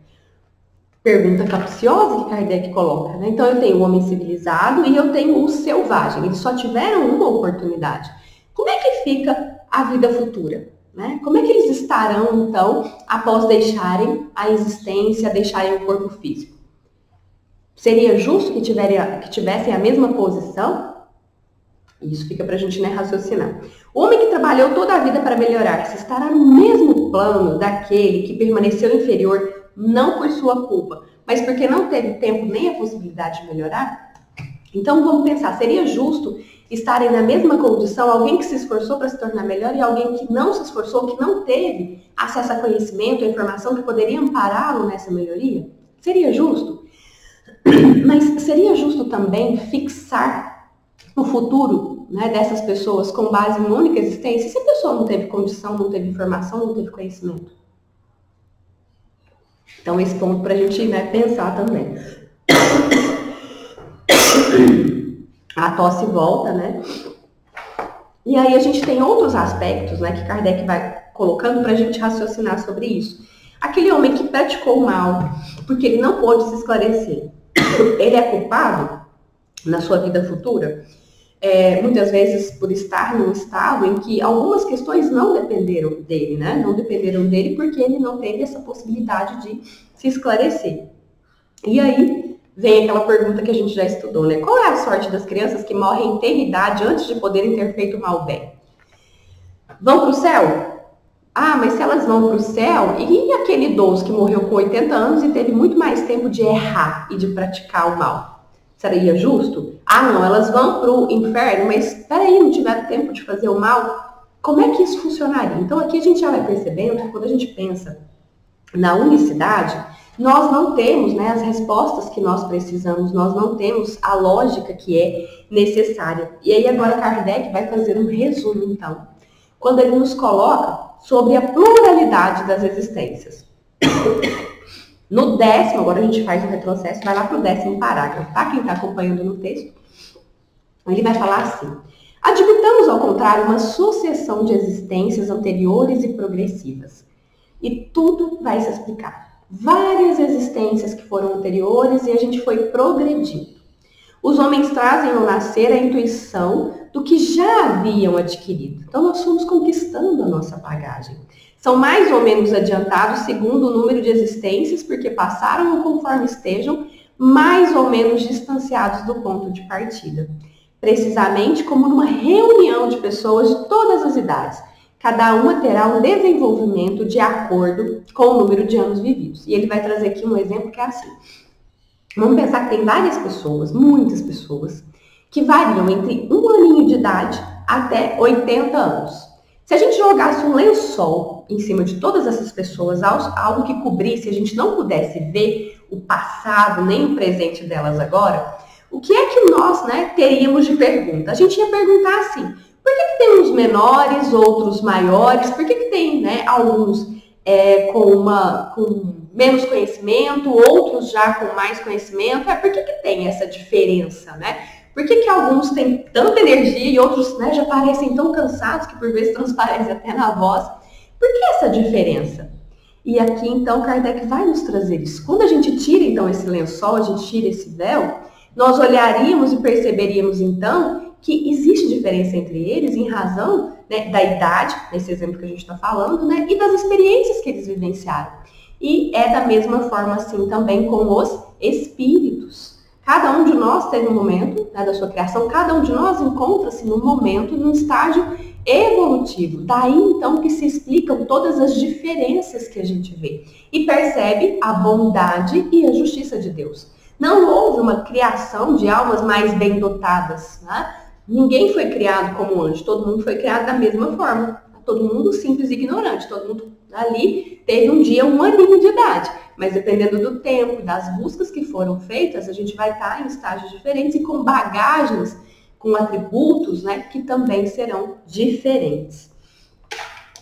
Pergunta capciosa que Kardec coloca, né? Então eu tenho o homem civilizado e eu tenho o selvagem. Eles só tiveram uma oportunidade. Como é que fica a vida futura? Né? Como é que eles estarão, então, após deixarem a existência, deixarem o corpo físico? Seria justo que tivessem a mesma posição? Isso fica para a gente, né, raciocinar. O homem que trabalhou toda a vida para melhorar-se estará no mesmo plano daquele que permaneceu inferior, não por sua culpa, mas porque não teve tempo nem a possibilidade de melhorar? Então vamos pensar, seria justo estarem na mesma condição alguém que se esforçou para se tornar melhor e alguém que não se esforçou, que não teve acesso a conhecimento, a informação que poderia ampará-lo nessa melhoria? Seria justo? Mas seria justo também fixar o futuro, né, dessas pessoas com base em uma única existência? Se a pessoa não teve condição, não teve informação, não teve conhecimento? Então esse ponto para a gente, né, pensar também. A tosse volta, né? E aí a gente tem outros aspectos, né, que Kardec vai colocando para a gente raciocinar sobre isso. Aquele homem que praticou o mal porque ele não pôde se esclarecer, ele é culpado na sua vida futura? Muitas vezes por estar num estado em que algumas questões não dependeram dele, né? Não dependeram dele porque ele não teve essa possibilidade de se esclarecer. E aí vem aquela pergunta que a gente já estudou, né? Qual é a sorte das crianças que morrem em tenra idade antes de poderem ter feito mal bem? Vão para o céu? Ah, mas se elas vão para o céu, e aquele idoso que morreu com 80 anos e teve muito mais tempo de errar e de praticar o mal? Seria justo? Ah, não, elas vão para o inferno, mas peraí, não tiveram tempo de fazer o mal? Como é que isso funcionaria? Então aqui a gente já vai percebendo que quando a gente pensa na unicidade, nós não temos, né, as respostas que nós precisamos, nós não temos a lógica que é necessária. E aí agora Kardec vai fazer um resumo, então, quando ele nos coloca sobre a pluralidade das existências. No 10º, agora a gente faz um retrocesso, vai lá para o 10º parágrafo, tá? Quem está acompanhando no texto, ele vai falar assim: admitamos, ao contrário, uma sucessão de existências anteriores e progressivas. E tudo vai se explicar. Várias existências que foram anteriores e a gente foi progredindo. Os homens trazem ao nascer a intuição do que já haviam adquirido. Então nós fomos conquistando a nossa bagagem. São mais ou menos adiantados segundo o número de existências, porque passaram ou conforme estejam, mais ou menos distanciados do ponto de partida. Precisamente como numa reunião de pessoas de todas as idades. Cada uma terá um desenvolvimento de acordo com o número de anos vividos. E ele vai trazer aqui um exemplo que é assim. Vamos pensar que tem várias pessoas, muitas pessoas, que variam entre 1 aninho de idade até 80 anos. Se a gente jogasse um lençol em cima de todas essas pessoas, algo que cobrisse, a gente não pudesse ver o passado nem o presente delas agora, o que é que nós, né, teríamos de pergunta? A gente ia perguntar assim: por que tem uns menores, outros maiores? Por que tem, né, alguns com menos conhecimento, outros já com mais conhecimento? Por que tem essa diferença, né? Por que alguns têm tanta energia e outros, né, já parecem tão cansados que por vezes transparecem até na voz? Por que essa diferença? E aqui, então, Kardec vai nos trazer isso. Quando a gente tira, então, esse lençol, a gente tira esse véu, nós olharíamos e perceberíamos, então, que existe diferença entre eles em razão, né, da idade, nesse exemplo que a gente está falando, né, e das experiências que eles vivenciaram. E é da mesma forma, assim, também com os espíritos. Cada um de nós teve um momento, né, da sua criação, cada um de nós encontra-se num momento, num estágio evolutivo. Daí, então, que se explicam todas as diferenças que a gente vê. E percebe a bondade e a justiça de Deus. Não houve uma criação de almas mais bem dotadas, né? Ninguém foi criado como anjo, todo mundo foi criado da mesma forma. todo mundo simples e ignorante, todo mundo ali teve um dia 1 aninho de idade. Mas dependendo do tempo e das buscas que foram feitas, a gente vai estar em estágios diferentes e com bagagens, com atributos, né, que também serão diferentes.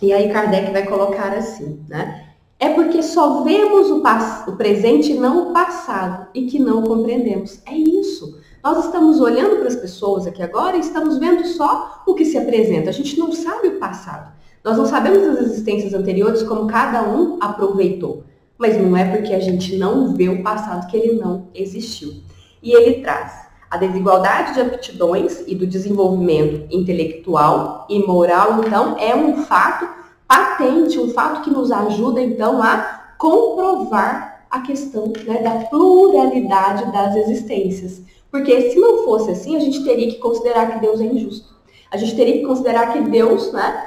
E aí Kardec vai colocar assim, né? É porque só vemos o presente e não o passado e que não compreendemos. É isso. Nós estamos olhando para as pessoas aqui agora e estamos vendo só o que se apresenta. A gente não sabe o passado. Nós não sabemos as existências anteriores como cada um aproveitou. Mas não é porque a gente não vê o passado que ele não existiu. E ele traz a desigualdade de aptidões e do desenvolvimento intelectual e moral, então, é um fato patente, um fato que nos ajuda, então, a comprovar a questão, né, da pluralidade das existências. Porque se não fosse assim, a gente teria que considerar que Deus é injusto. A gente teria que considerar que Deus, né,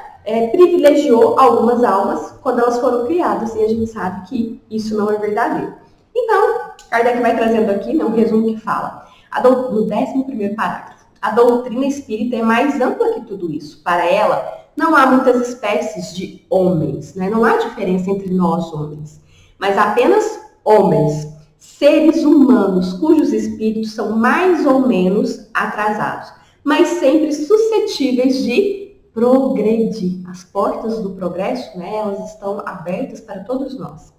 privilegiou algumas almas quando elas foram criadas. E a gente sabe que isso não é verdadeiro. Então, Kardec vai trazendo aqui, né, um resumo que fala. No 11º parágrafo. A doutrina espírita é mais ampla que tudo isso. Para ela, não há muitas espécies de homens, né? Não há diferença entre nós homens, mas apenas homens, seres humanos cujos espíritos são mais ou menos atrasados, mas sempre suscetíveis de progredir. As portas do progresso, né, elas estão abertas para todos nós.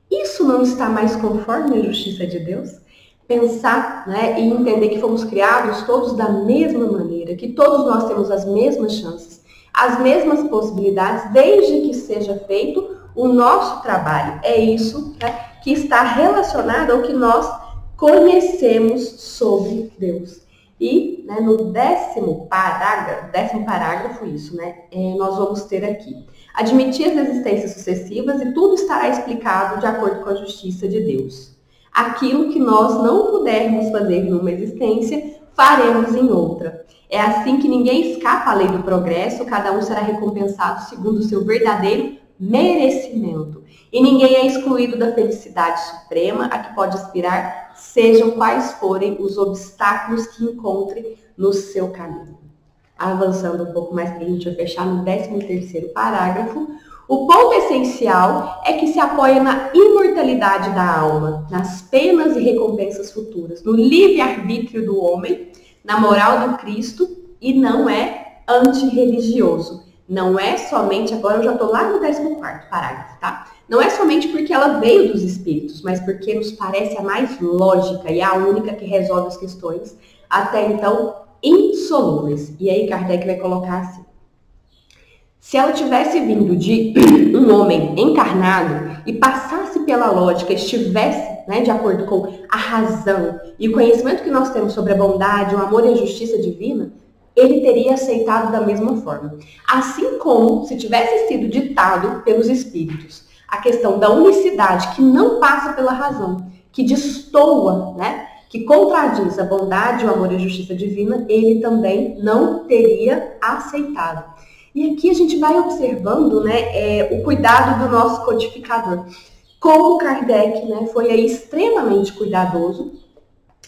Isso não está mais conforme a justiça de Deus? Pensar, né, e entender que fomos criados todos da mesma maneira, que todos nós temos as mesmas chances, as mesmas possibilidades, desde que seja feito o nosso trabalho. É isso, né, que está relacionado ao que nós conhecemos sobre Deus. E, né, no 10º parágrafo, isso, né, nós vamos ter aqui. Admitir as existências sucessivas e tudo estará explicado de acordo com a justiça de Deus. Aquilo que nós não pudermos fazer numa existência, faremos em outra. É assim que ninguém escapa à lei do progresso, cada um será recompensado segundo o seu verdadeiro merecimento. E ninguém é excluído da felicidade suprema a que pode aspirar, sejam quais forem os obstáculos que encontre no seu caminho. Avançando um pouco mais, para a gente vai fechar no 13º parágrafo. O ponto essencial é que se apoia na imortalidade da alma, nas penas e recompensas futuras, no livre-arbítrio do homem, na moral do Cristo, e não é antirreligioso. Não é somente, agora eu já estou lá no 14º parágrafo, tá? Não é somente porque ela veio dos espíritos, mas porque nos parece a mais lógica e a única que resolve as questões, até então insolúveis. E aí Kardec vai colocar assim. Se ela tivesse vindo de um homem encarnado e passasse pela lógica, estivesse, né, de acordo com a razão e o conhecimento que nós temos sobre a bondade, o amor e a justiça divina, ele teria aceitado da mesma forma. Assim como se tivesse sido ditado pelos espíritos a questão da unicidade que não passa pela razão, que destoa, né, que contradiz a bondade, o amor e a justiça divina, ele também não teria aceitado. E aqui a gente vai observando, né, o cuidado do nosso codificador. Como Kardec, né, foi aí extremamente cuidadoso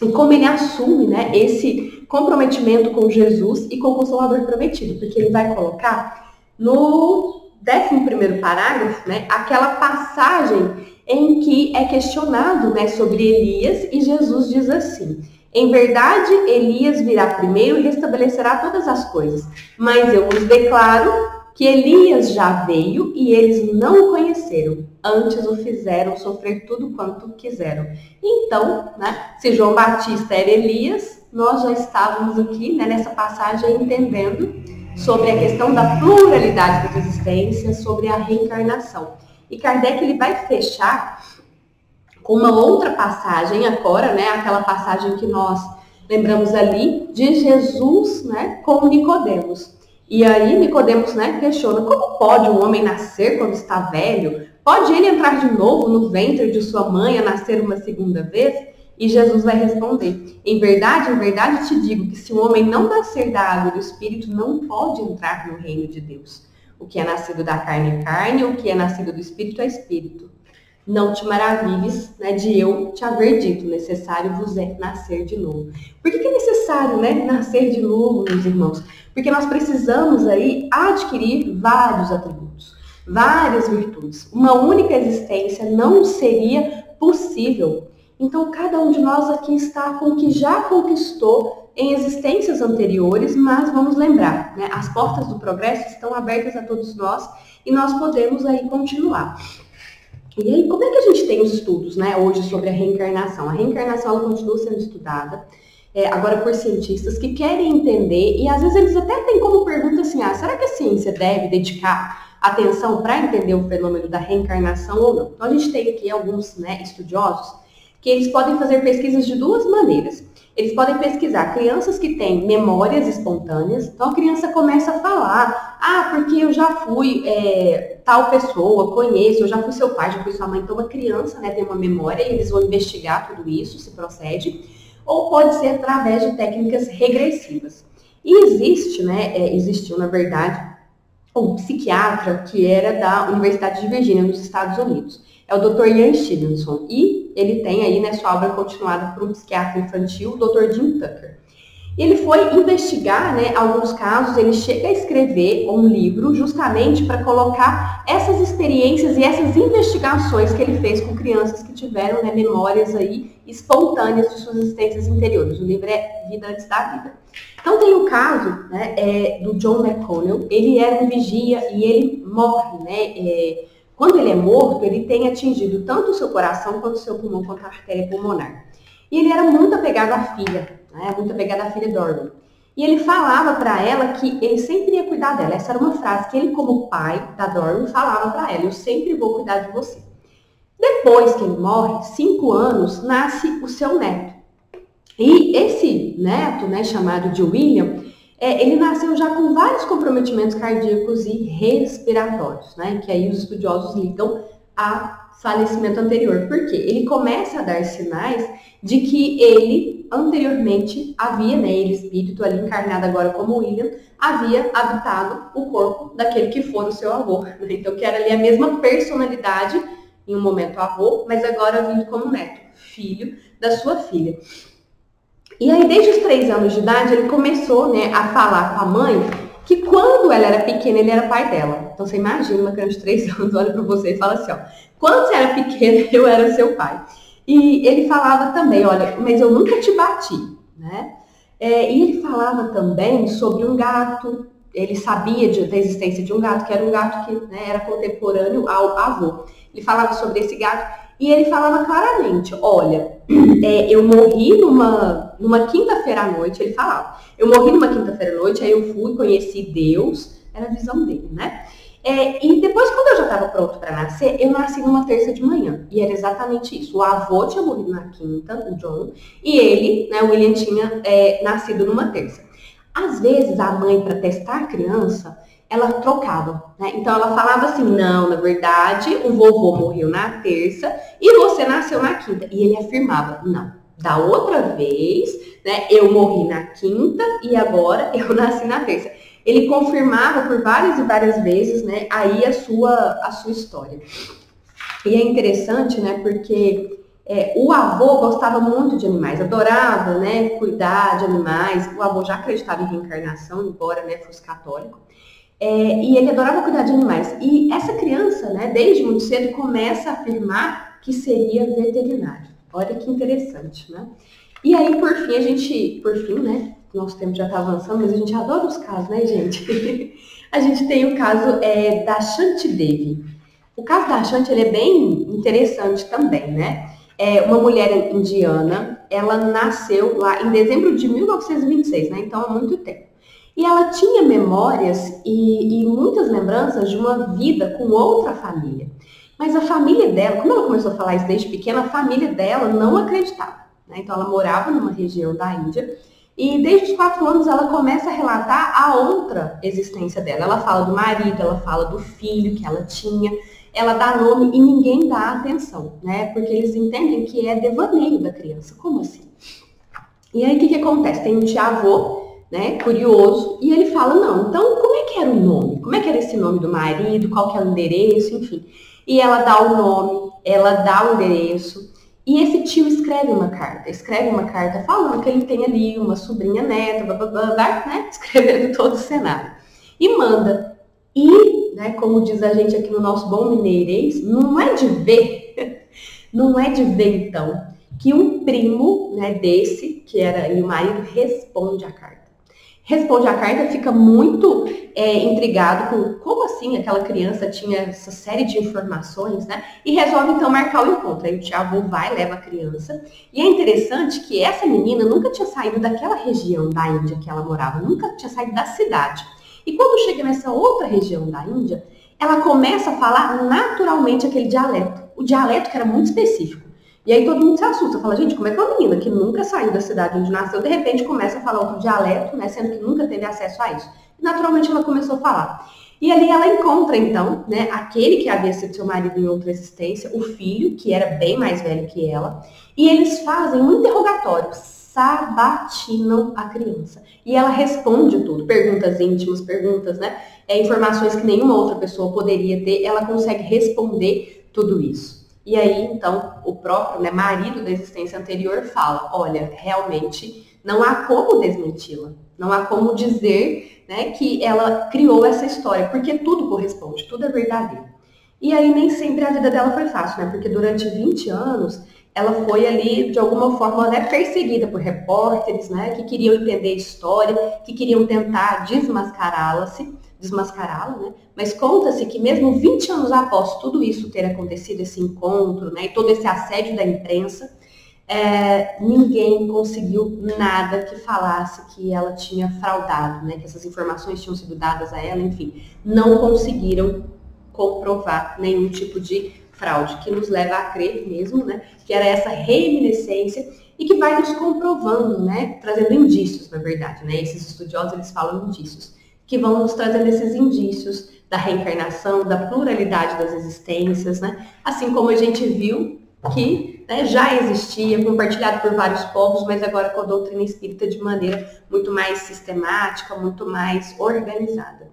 e como ele assume, né, esse comprometimento com Jesus e com o Consolador prometido. Porque ele vai colocar no 11º parágrafo, né, aquela passagem em que é questionado, né, sobre Elias e Jesus diz assim: em verdade, Elias virá primeiro e restabelecerá todas as coisas. Mas eu vos declaro que Elias já veio e eles não o conheceram. Antes o fizeram sofrer tudo quanto quiseram. Então, né, se João Batista era Elias, nós já estávamos aqui, né, nessa passagem entendendo sobre a questão da pluralidade das existências, sobre a reencarnação. E Kardec ele vai fechar com uma outra passagem agora, né, aquela passagem que nós lembramos ali de Jesus, né, com Nicodemos. E aí Nicodemos, né, questiona: como pode um homem nascer quando está velho? Pode ele entrar de novo no ventre de sua mãe a nascer uma segunda vez? E Jesus vai responder: em verdade te digo que se um homem não nascer da água e do Espírito, não pode entrar no reino de Deus. O que é nascido da carne é carne, o que é nascido do Espírito é Espírito. Não te maravilhes, né, de eu te haver dito, necessário vos é nascer de novo. Por que é necessário necessário, né, nascer de novo, meus irmãos, porque nós precisamos aí adquirir vários atributos, várias virtudes. Uma única existência não seria possível. Então, cada um de nós aqui está com o que já conquistou em existências anteriores, mas vamos lembrar, né, as portas do progresso estão abertas a todos nós e nós podemos aí continuar. E aí, como é que a gente tem os estudos, né, hoje sobre a reencarnação? A reencarnação ela continua sendo estudada, agora por cientistas que querem entender, e às vezes eles até têm como pergunta assim, será que a ciência deve dedicar atenção para entender o fenômeno da reencarnação ou não? Então a gente tem aqui alguns, né, estudiosos que eles podem fazer pesquisas de duas maneiras. Eles podem pesquisar crianças que têm memórias espontâneas. Então a criança começa a falar, porque eu já fui tal pessoa, conheço, eu já fui seu pai, já fui sua mãe. Então a criança, né, tem uma memória e eles vão investigar tudo isso, se procede. Ou pode ser através de técnicas regressivas. E existiu, na verdade, um psiquiatra que era da Universidade de Virgínia, nos Estados Unidos. É o Dr. Ian Stevenson. E ele tem aí, né, sua obra continuada por um psiquiatra infantil, o Dr. Jim Tucker. Ele foi investigar, né, alguns casos, ele chega a escrever um livro justamente para colocar essas experiências e essas investigações que ele fez com crianças que tiveram, né, memórias aí espontâneas de suas existências interiores. O livro é Vida Antes da Vida. Então tem o caso, né, do John McConnell. Ele era um vigia e ele morre, né? Quando ele é morto, ele tem atingido tanto o seu coração quanto o seu pulmão, quanto a artéria pulmonar. E ele era muito apegado à filha, né? Muito apegado à filha Dorothy. E ele falava para ela que ele sempre ia cuidar dela. Essa era uma frase que ele, como pai da Dorothy, falava para ela: eu sempre vou cuidar de você. Depois que ele morre, 5 anos, nasce o seu neto. E esse neto, né, chamado de William, ele nasceu já com vários comprometimentos cardíacos e respiratórios, né, que aí os estudiosos ligam a falecimento anterior. Por quê? Ele começa a dar sinais de que ele anteriormente havia, né, ele espírito ali encarnado agora como William, havia habitado o corpo daquele que for o seu avô, né? Então que era ali a mesma personalidade, em um momento avô, mas agora vindo como neto, filho da sua filha. E aí, desde os 3 anos de idade, ele começou, né, a falar com a mãe que quando ela era pequena, ele era pai dela. Então, você imagina uma criança de 3 anos, olha para você e fala assim, quando você era pequena, eu era seu pai. E ele falava também, olha, mas eu nunca te bati, né? E ele falava também sobre um gato. Ele sabia da existência de um gato, que era um gato que, né, era contemporâneo ao avô. Ele falava sobre esse gato e ele falava claramente, olha, eu morri numa quinta-feira à noite, ele falava, eu morri numa quinta-feira à noite, aí eu fui, conheci Deus, era a visão dele, né? E depois, quando eu já estava pronto para nascer, eu nasci numa terça de manhã, e era exatamente isso, o avô tinha morrido na quinta, o John, e ele, né, o William, tinha nascido numa terça. Às vezes, a mãe, para testar a criança, ela trocava, né? Então ela falava assim, não, na verdade, o vovô morreu na terça e você nasceu na quinta. E ele afirmava, não, da outra vez, né, eu morri na quinta e agora eu nasci na terça. Ele confirmava por várias e várias vezes, né, aí a sua história. E é interessante, né, porque o avô gostava muito de animais, adorava, né, cuidar de animais. O avô já acreditava em reencarnação, embora, né, fosse católico. E ele adorava cuidar de animais. E essa criança, né, desde muito cedo, começa a afirmar que seria veterinário. Olha que interessante, né? E aí, por fim, né, nosso tempo já está avançando, mas a gente adora os casos, né, gente? A gente tem o caso da Shanti Devi. O caso da Shanti, ele é bem interessante também, né? Uma mulher indiana, ela nasceu lá em dezembro de 1926, né? Então há muito tempo. E ela tinha memórias e muitas lembranças de uma vida com outra família. Mas a família dela, como ela começou a falar isso desde pequena, a família dela não acreditava, né? Então ela morava numa região da Índia e desde os 4 anos ela começa a relatar a outra existência dela. Ela fala do marido, ela fala do filho que ela tinha, ela dá nome e ninguém dá atenção, né? Porque eles entendem que é devaneio da criança. Como assim? E aí o que acontece? Tem um tia-avô, né, curioso, e ele fala, não, então como é que era o nome? Como é que era esse nome do marido? Qual que é o endereço? Enfim. E ela dá o nome, ela dá o endereço, E esse tio escreve uma carta falando que ele tem ali uma sobrinha neta, blá, blá, blá, blá, né? Escrevendo todo o cenário. E manda. E, né, como diz a gente aqui no nosso bom mineirês, não é de ver, não é de ver então, que um primo, né, desse, que era aí o marido, responde a carta. Responde a carta, fica muito intrigado com como assim aquela criança tinha essa série de informações, né? E resolve então marcar o encontro. Aí o tio-avô vai, leva a criança. E é interessante que essa menina nunca tinha saído daquela região da Índia que ela morava, nunca tinha saído da cidade. E quando chega nessa outra região da Índia, ela começa a falar naturalmente aquele dialeto. O dialeto que era muito específico. E aí todo mundo se assusta, fala, gente, como é que uma menina que nunca saiu da cidade onde nasceu, de repente começa a falar outro dialeto, né, sendo que nunca teve acesso a isso. E naturalmente ela começou a falar. E ali ela encontra, então, né, aquele que havia sido seu marido em outra existência, o filho, que era bem mais velho que ela, e eles fazem um interrogatório, sabatinam a criança. E ela responde tudo, perguntas íntimas, perguntas, né, informações que nenhuma outra pessoa poderia ter, ela consegue responder tudo isso. E aí, então, o próprio, né, marido da existência anterior fala, olha, realmente não há como desmenti-la, não há como dizer, né, que ela criou essa história, porque tudo corresponde, tudo é verdadeiro. E aí nem sempre a vida dela foi fácil, né, porque durante 20 anos ela foi ali, de alguma forma, né, perseguida por repórteres, né, que queriam entender a história, que queriam tentar desmascará-la, né? Mas conta-se que mesmo 20 anos após tudo isso ter acontecido, esse encontro, né, e todo esse assédio da imprensa, ninguém conseguiu nada que falasse que ela tinha fraudado, né, que essas informações tinham sido dadas a ela, enfim, não conseguiram comprovar nenhum tipo de fraude, que nos leva a crer mesmo, né, que era essa reminiscência e que vai nos comprovando, né, trazendo indícios, na verdade, né, esses estudiosos eles falam indícios, que vão nos trazendo esses indícios da reencarnação, da pluralidade das existências, né? Assim como a gente viu que, né, já existia, compartilhado por vários povos, mas agora com a doutrina espírita de maneira muito mais sistemática, muito mais organizada.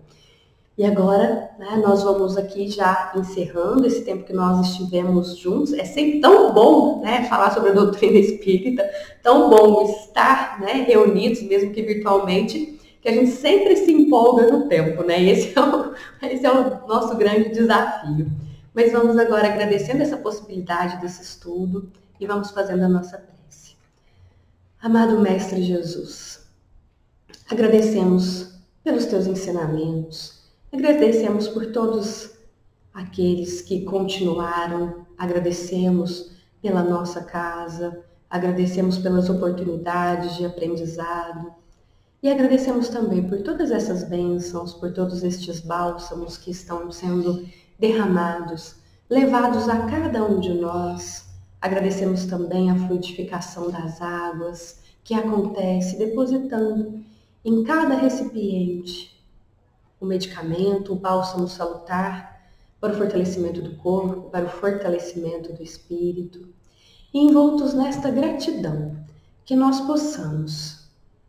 E agora, né, nós vamos aqui já encerrando esse tempo que nós estivemos juntos. É sempre tão bom, né, falar sobre a doutrina espírita, tão bom estar, né, reunidos, mesmo que virtualmente, que a gente sempre se empolga no tempo, né? Esse é o nosso grande desafio. Mas vamos agora agradecendo essa possibilidade desse estudo e vamos fazendo a nossa prece. Amado Mestre Jesus, agradecemos pelos teus ensinamentos, agradecemos por todos aqueles que continuaram, agradecemos pela nossa casa, agradecemos pelas oportunidades de aprendizado, e agradecemos também por todas essas bênçãos, por todos estes bálsamos que estão sendo derramados, levados a cada um de nós. Agradecemos também a fluidificação das águas que acontece depositando em cada recipiente o medicamento, o bálsamo salutar para o fortalecimento do corpo, para o fortalecimento do espírito. E envoltos nesta gratidão, que nós possamos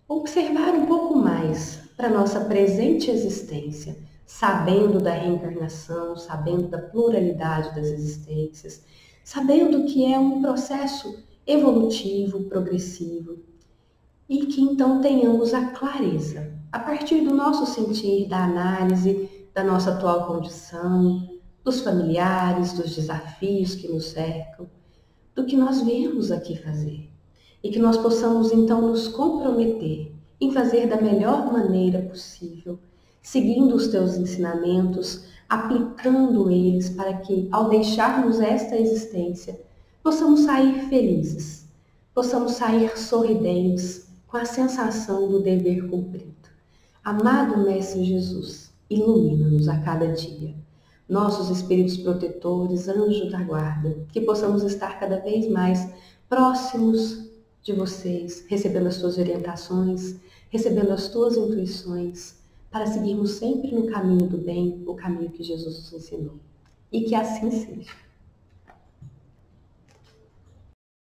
observar um pouco mais para nossa presente existência, sabendo da reencarnação, sabendo da pluralidade das existências, sabendo que é um processo evolutivo, progressivo, e que então tenhamos a clareza, a partir do nosso sentir, da análise da nossa atual condição, dos familiares, dos desafios que nos cercam, do que nós viemos aqui fazer. E que nós possamos então nos comprometer em fazer da melhor maneira possível, seguindo os teus ensinamentos, aplicando eles para que, ao deixarmos esta existência, possamos sair felizes, possamos sair sorridentes, com a sensação do dever cumprido. Amado Mestre Jesus, ilumina-nos a cada dia. Nossos espíritos protetores, anjos da guarda, que possamos estar cada vez mais próximos de vocês, recebendo as tuas orientações, recebendo as tuas intuições, para seguirmos sempre no caminho do bem, o caminho que Jesus nos ensinou. E que assim seja.